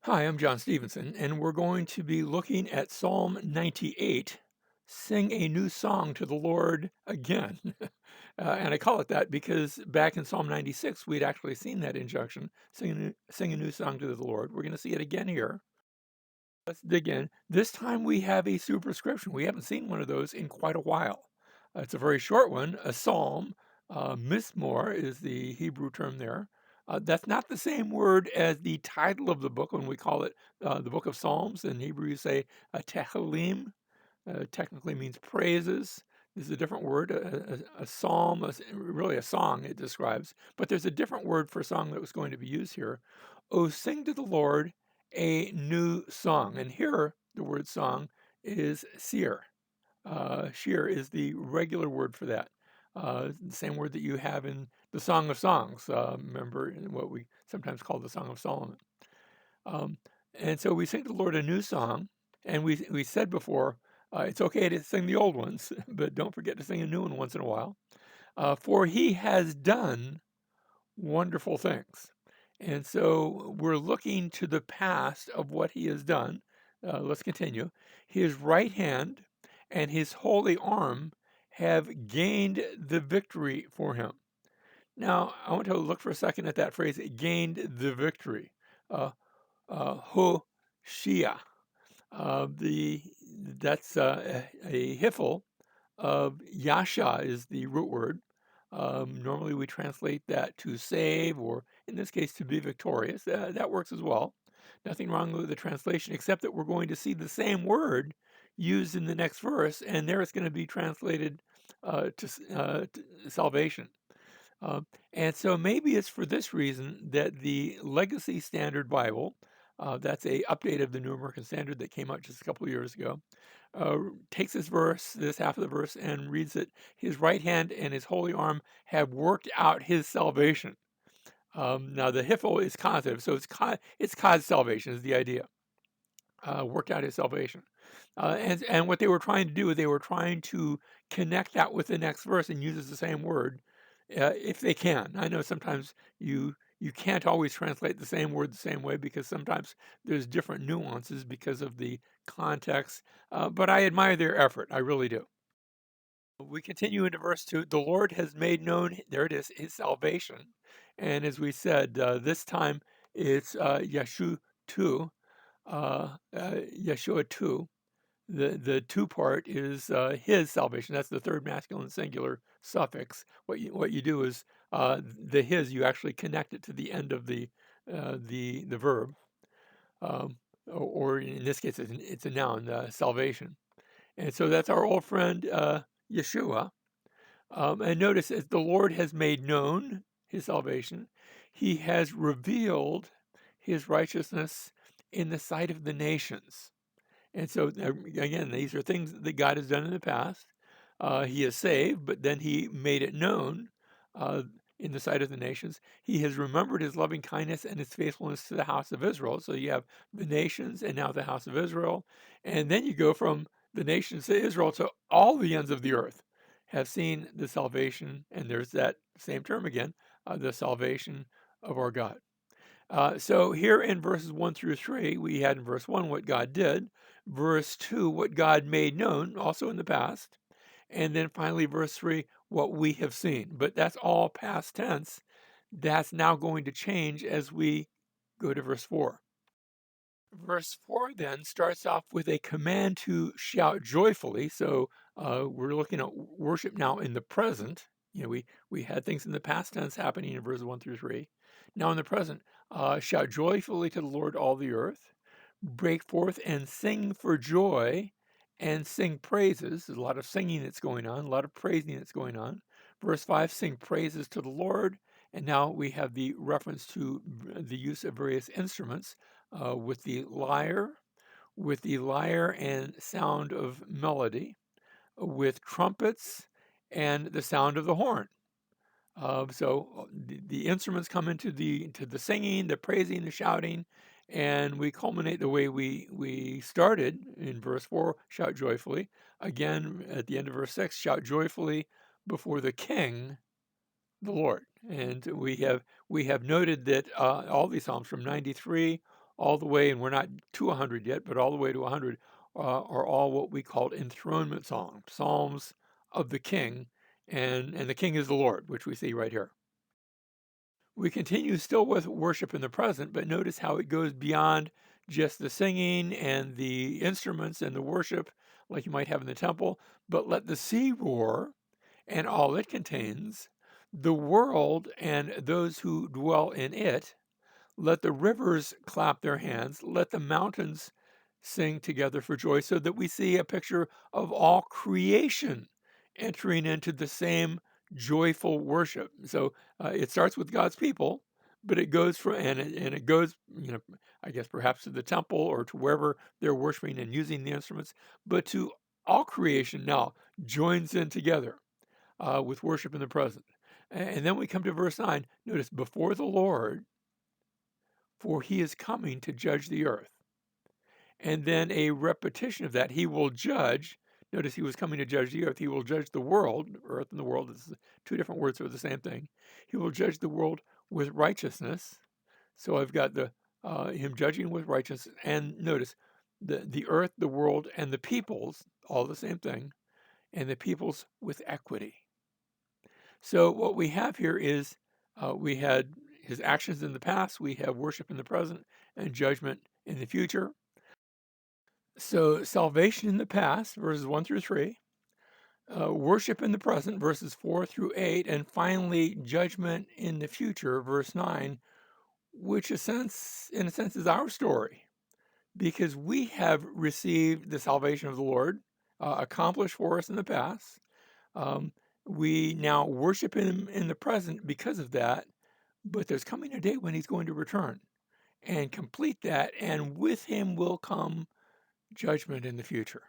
Hi, I'm John Stevenson, and we're going to be looking at Psalm 98, Sing a New Song to the Lord Again. And I call it that because back in Psalm 96, we'd actually seen that injunction, sing a new song to the Lord. We're going to see it again here. Let's dig in. This time we have a superscription. We haven't seen one of those in quite a while. It's a very short one, a psalm. Mismor is the Hebrew term there. That's not the same word as the title of the book when we call it the book of Psalms. In Hebrew, you say Tehillim, technically means praises. This is a different word, a psalm, really a song it describes. But there's a different word for song that was going to be used here. Oh, sing to the Lord a new song. And here, the word song is seer. Shir is the regular word for that. The same word that you have in the Song of Songs. Remember what we sometimes call the Song of Solomon. Um, and so we sing to the Lord a new song, and we said before it's okay to sing the old ones, but don't forget to sing a new one once in a while. For He has done wonderful things, and so we're looking to the past of what He has done. Let's continue. His right hand and His holy arm have gained the victory for Him. Now, I want to look for a second at that phrase, gained the victory. Uh, Hoshea. The that's a hiphil of yasha is the root word. Normally we translate that to save, or in this case to be victorious. That works as well. Nothing wrong with the translation, except that we're going to see the same word used in the next verse, and there it's going to be translated to salvation. Uh, and so maybe it's for this reason that the Legacy Standard Bible, that's a update of the New American Standard that came out just a couple of years ago, takes this verse, this half of the verse, and reads it, his right hand and his holy arm have worked out his salvation. Now the hiphil is causative, so it's caused salvation is the idea. Worked out his salvation. And what they were trying to do, they were trying to connect that with the next verse and uses the same word if they can. I know sometimes you can't always translate the same word the same way because sometimes there's different nuances because of the context. But I admire their effort. I really do. We continue into verse 2. The Lord has made known, there it is, his salvation. And as we said, this time it's Yeshu 2, Yeshua 2. The two part is his salvation. That's the third masculine singular suffix. What you do is the his, you actually connect it to the end of the verb, um, or in this case it's a noun, salvation. And so that's our old friend Yeshua. And notice as the Lord has made known his salvation, he has revealed his righteousness in the sight of the nations. And so, again, these are things that God has done in the past. He has saved, but then he made it known uh, in the sight of the nations. He has remembered his loving kindness and his faithfulness to the house of Israel. So you have the nations and now the house of Israel. And then you go from the nations to Israel to all the ends of the earth have seen the salvation. And there's that same term again, the salvation of our God. So here in verses 1 through 3, we had in verse 1 what God did, verse 2 what God made known, also in the past, and then finally verse 3 what we have seen. But that's all past tense. That's now going to change as we go to verse 4. Verse 4 then starts off with a command to shout joyfully. So we're looking at worship now in the present. You know, we had things in the past tense happening in verses 1 through 3. Now in the present, shout joyfully to the Lord, all the earth. Break forth and sing for joy and sing praises. There's a lot of singing that's going on, a lot of praising that's going on. Verse 5, sing praises to the Lord. And now we have the reference to the use of various instruments with the lyre and sound of melody, with trumpets and the sound of the horn. The instruments come into the singing, the praising, the shouting, and we culminate the way we started in verse 4, shout joyfully. Again, at the end of verse 6, shout joyfully before the King, the Lord. And we have noted that all these psalms from 93 all the way, and we're not to 100 yet, but all the way to 100 are all what we call enthronement psalms, psalms of the king, and the king is the Lord, which we see right here. We continue still with worship in the present, but notice how it goes beyond just the singing and the instruments and the worship like you might have in the temple, but let the sea roar and all it contains, the world and those who dwell in it. Let the rivers clap their hands. Let the mountains sing together for joy, so that we see a picture of all creation entering into the same joyful worship. So it starts with God's people, but it goes from and it goes, I guess perhaps to the temple or to wherever they're worshiping and using the instruments, but to all creation now joins in together with worship in the present. And then we come to verse 9. Notice, before the Lord, for he is coming to judge the earth. And then a repetition of that. He will judge. Notice he was coming to judge the earth. He will judge the world. Earth and the world is two different words for the same thing. He will judge the world with righteousness. So I've got the him judging with righteousness. And notice the earth, the world, and the peoples, all the same thing, and the peoples with equity. So what we have here is we had his actions in the past, we have worship in the present, and judgment in the future. So salvation in the past, verses 1 through 3, worship in the present, verses 4 through 8, and finally judgment in the future, verse 9, which in a sense is our story, because we have received the salvation of the Lord accomplished for us in the past. Um, we now worship him in the present because of that, but there's coming a day when he's going to return and complete that, and with him will come judgment in the future.